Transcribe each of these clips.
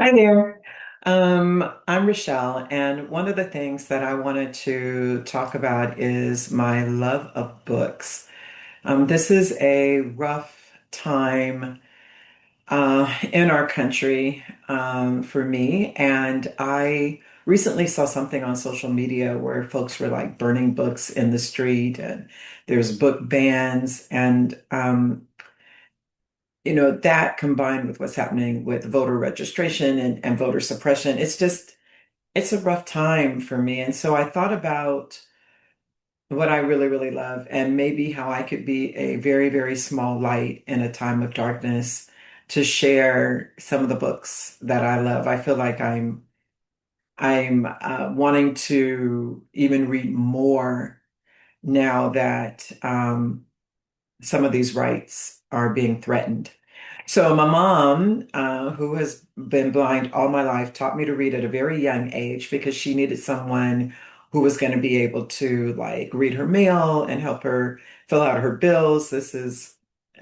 Hi there. I'm Rachelle, and one of the things that I wanted to talk about is my love of books. This is a rough time in our country for me, and I recently saw something on social media where folks were like burning books in the street, and there's book bans, and that combined with what's happening with voter registration and voter suppression, it's a rough time for me. And so I thought about what I really, really love and maybe how I could be a very, very small light in a time of darkness to share some of the books that I love. I feel like I'm wanting to even read more now that some of these rights are being threatened. So my mom, who has been blind all my life, taught me to read at a very young age because she needed someone who was going to be able to like read her mail and help her fill out her bills. This is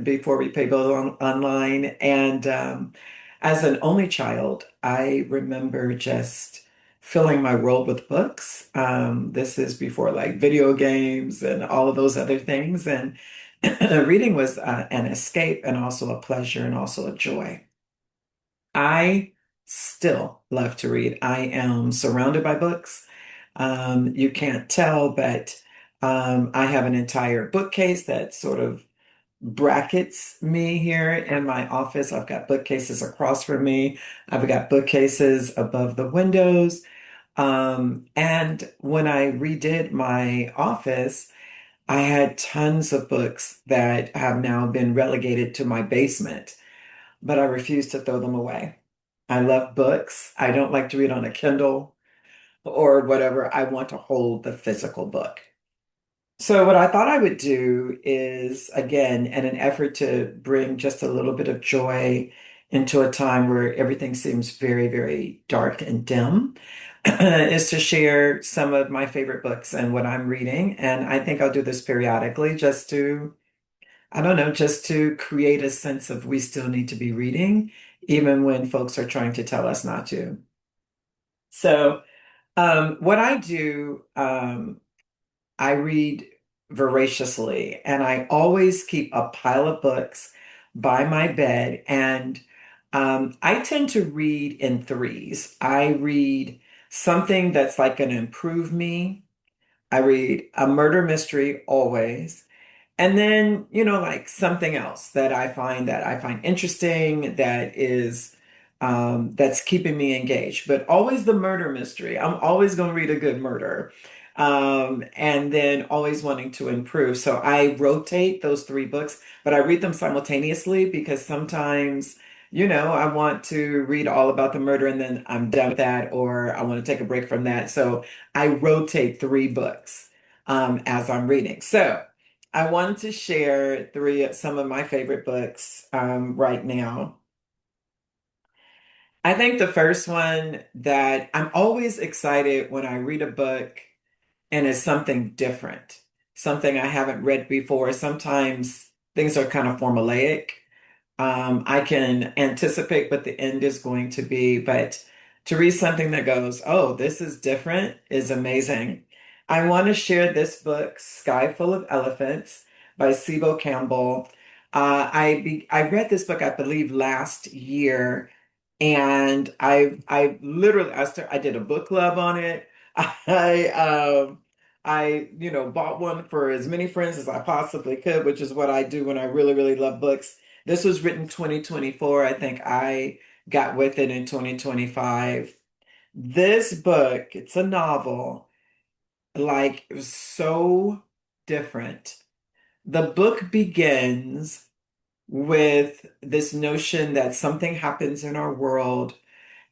before we pay bills online. And as an only child, I remember just filling my world with books. This is before like video games and all of those other things. And reading was an escape and also a pleasure and also a joy. I still love to read. I am surrounded by books. You can't tell, but I have an entire bookcase that sort of brackets me here in my office. I've got bookcases across from me. I've got bookcases above the windows. And when I redid my office, I had tons of books that have now been relegated to my basement, but I refuse to throw them away. I love books. I don't like to read on a Kindle or whatever. I want to hold the physical book. So, what I thought I would do is, again, in an effort to bring just a little bit of joy into a time where everything seems very, very dark and dim, is to share some of my favorite books and what I'm reading. And I think I'll do this periodically just to, I don't know, just to create a sense of we still need to be reading, even when folks are trying to tell us not to. So, what I do, I read voraciously, and I always keep a pile of books by my bed. And I tend to read in threes. I read something that's like going to improve me. I read a murder mystery always. And then, like something else that I find interesting, that's keeping me engaged. But always the murder mystery. I'm always going to read a good murder. And then always wanting to improve. So I rotate those three books, but I read them simultaneously because sometimes, I want to read all about the murder and then I'm done with that, or I want to take a break from that. So I rotate three books as I'm reading. So I wanted to share some of my favorite books right now. I think the first one that I'm always excited when I read a book and it's something different, something I haven't read before. Sometimes things are kind of formulaic. I can anticipate what the end is going to be, but to read something that goes, oh, this is different is amazing. I want to share this book, Sky Full of Elephants by Cebo Campbell. I read this book, I believe, last year, and I literally I did a book club on it. I bought one for as many friends as I possibly could, which is what I do when I really, really love books. This was written 2024. I think I got with it in 2025. This book, it's a novel, like it was so different. The book begins with this notion that something happens in our world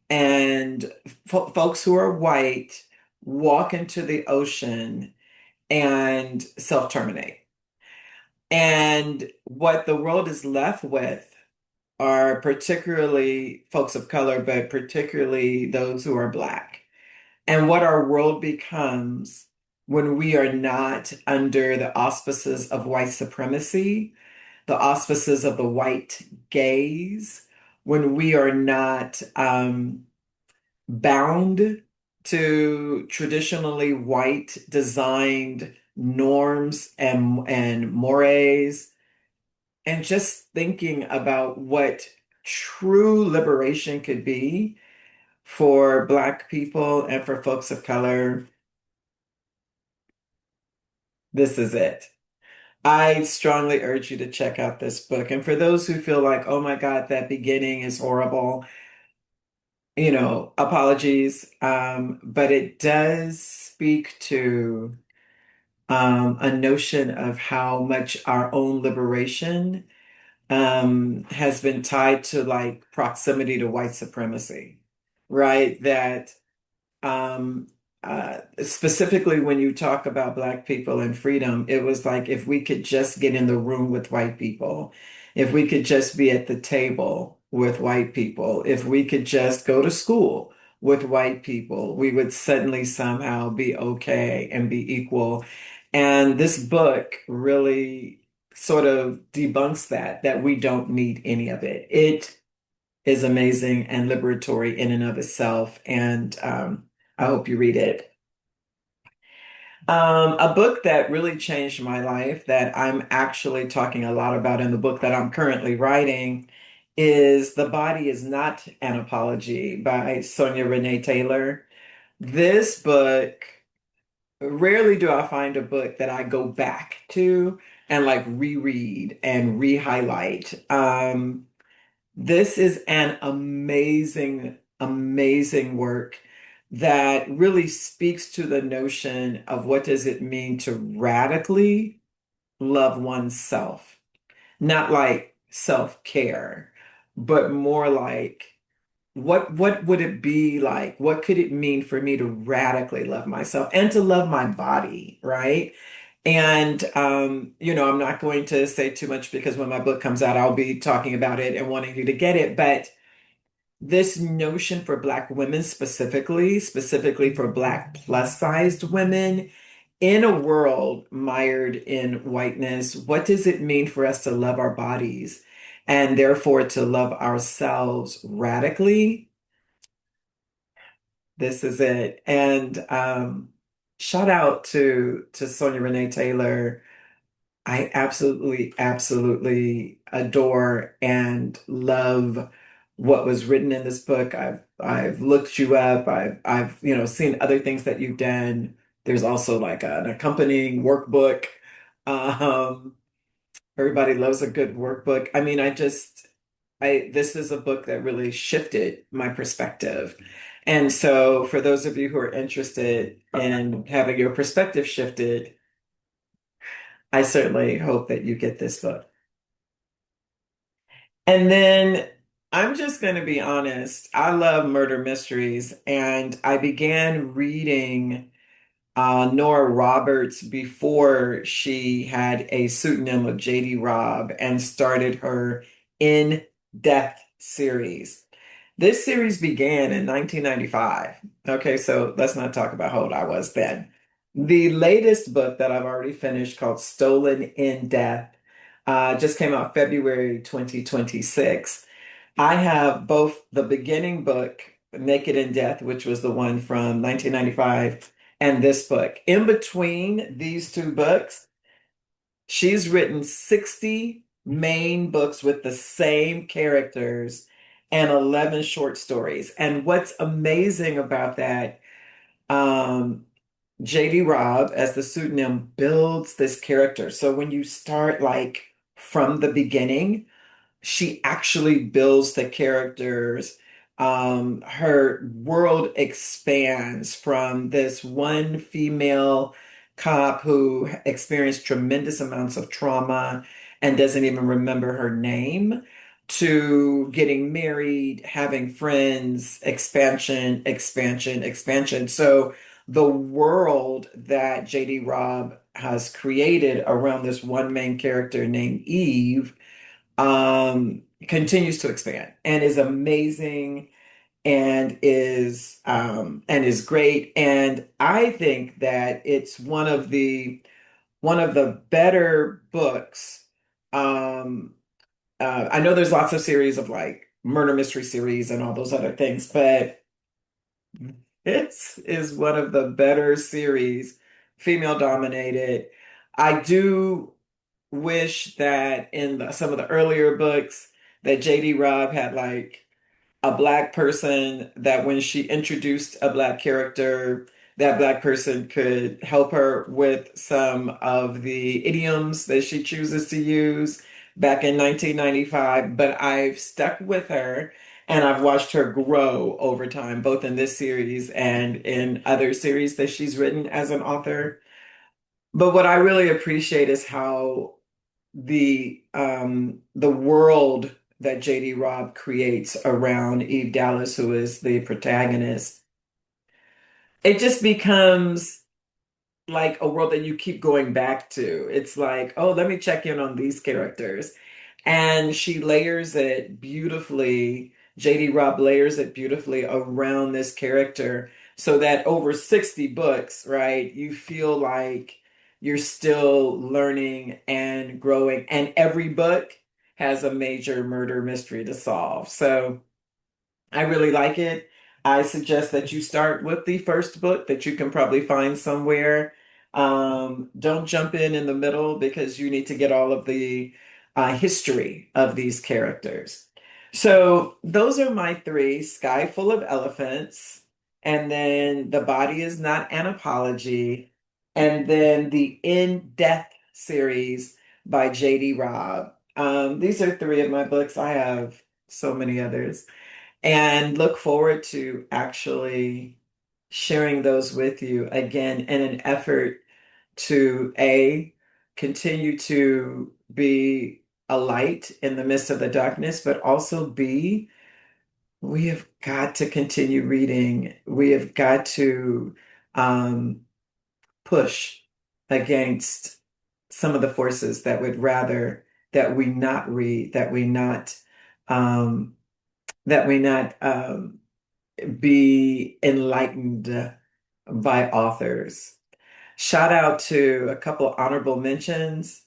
and folks who are white walk into the ocean and self-terminate. And what the world is left with are particularly folks of color, but particularly those who are Black. And what our world becomes when we are not under the auspices of white supremacy, the auspices of the white gaze, when we are not bound to traditionally white designed norms and mores, and just thinking about what true liberation could be for Black people and for folks of color. This is it. I strongly urge you to check out this book. And for those who feel like, oh my God, that beginning is horrible, apologies. But it does speak to a notion of how much our own liberation has been tied to like proximity to white supremacy, right? That um, specifically when you talk about Black people and freedom, it was like if we could just get in the room with white people, if we could just be at the table with white people, if we could just go to school with white people, we would suddenly somehow be okay and be equal. And this book really sort of debunks that we don't need any of it. It is amazing and liberatory in and of itself. And I hope you read it. A book that really changed my life that I'm actually talking a lot about in the book that I'm currently writing is The Body is Not an Apology by Sonia Renee Taylor. This book, rarely do I find a book that I go back to and like reread and re-highlight. This is an amazing, amazing work that really speaks to the notion of what does it mean to radically love oneself. Not like self-care, but more like what would it be like? What could it mean for me to radically love myself and to love my body, right? And I'm not going to say too much because when my book comes out, I'll be talking about it and wanting you to get it. But this notion for Black women specifically for Black plus-sized women in a world mired in whiteness, what does it mean for us to love our bodies and therefore to love ourselves radically? This is it. And shout out to Sonia Renee Taylor. I absolutely, absolutely adore and love what was written in this book. I've looked you up. I've seen other things that you've done. There's also like an accompanying workbook. Um, Everybody loves a good workbook. I mean, I this is a book that really shifted my perspective. And so for those of you who are interested in having your perspective shifted, I certainly hope that you get this book. And then I'm just going to be honest. I love murder mysteries, and I began reading Nora Roberts before she had a pseudonym of J.D. Robb and started her In Death series. This series began in 1995. Okay, so let's not talk about how old I was then. The latest book that I've already finished, called Stolen in Death, just came out February 2026. I have both the beginning book, Naked in Death, which was the one from 1995, and this book. In between these two books, she's written 60 main books with the same characters and 11 short stories. And what's amazing about that, um, J.D. Robb, as the pseudonym, builds this character. So when you start like from the beginning, she actually builds the characters. Her world expands from this one female cop who experienced tremendous amounts of trauma and doesn't even remember her name to getting married, having friends, expansion, expansion, expansion. So the world that J.D. Robb has created around this one main character named Eve continues to expand and is amazing and is great. And I think that it's one of the better books. I know there's lots of series of like murder mystery series and all those other things, but this is one of the better series, female dominated. I do wish that in some of the earlier books that JD Robb had like a black person that when she introduced a black character, that black person could help her with some of the idioms that she chooses to use back in 1995. But I've stuck with her and I've watched her grow over time, both in this series and in other series that she's written as an author. But what I really appreciate is how the world that JD Robb creates around Eve Dallas, who is the protagonist, it just becomes like a world that you keep going back to. It's like, oh, let me check in on these characters. And she layers it beautifully. JD Robb layers it beautifully around this character so that over 60 books, right, you feel like you're still learning and growing. And every book has a major murder mystery to solve. So I really like it. I suggest that you start with the first book that you can probably find somewhere. Don't jump in the middle because you need to get all of the history of these characters. So those are my three: Sky Full of Elephants, and then The Body Is Not an Apology, and then the In Death series by J.D. Robb. These are three of my books. I have so many others and look forward to actually sharing those with you again in an effort to A, continue to be a light in the midst of the darkness, but also B, we have got to continue reading. We have got to um, push against some of the forces that would rather that we not read, um, that we not be enlightened by authors. Shout out to a couple honorable mentions.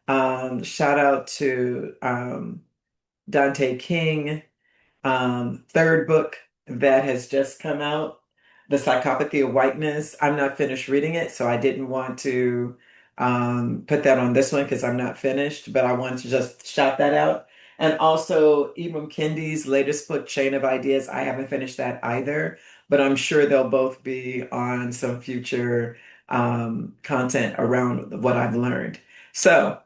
Shout out to Dante King, third book that has just come out, The Psychopathy of Whiteness. I'm not finished reading it, so I didn't want to put that on this one because I'm not finished, but I wanted to just shout that out. And also Ibram Kendi's latest book, Chain of Ideas. I haven't finished that either, but I'm sure they'll both be on some future content around what I've learned. So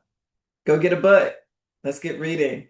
go get a book. Let's get reading.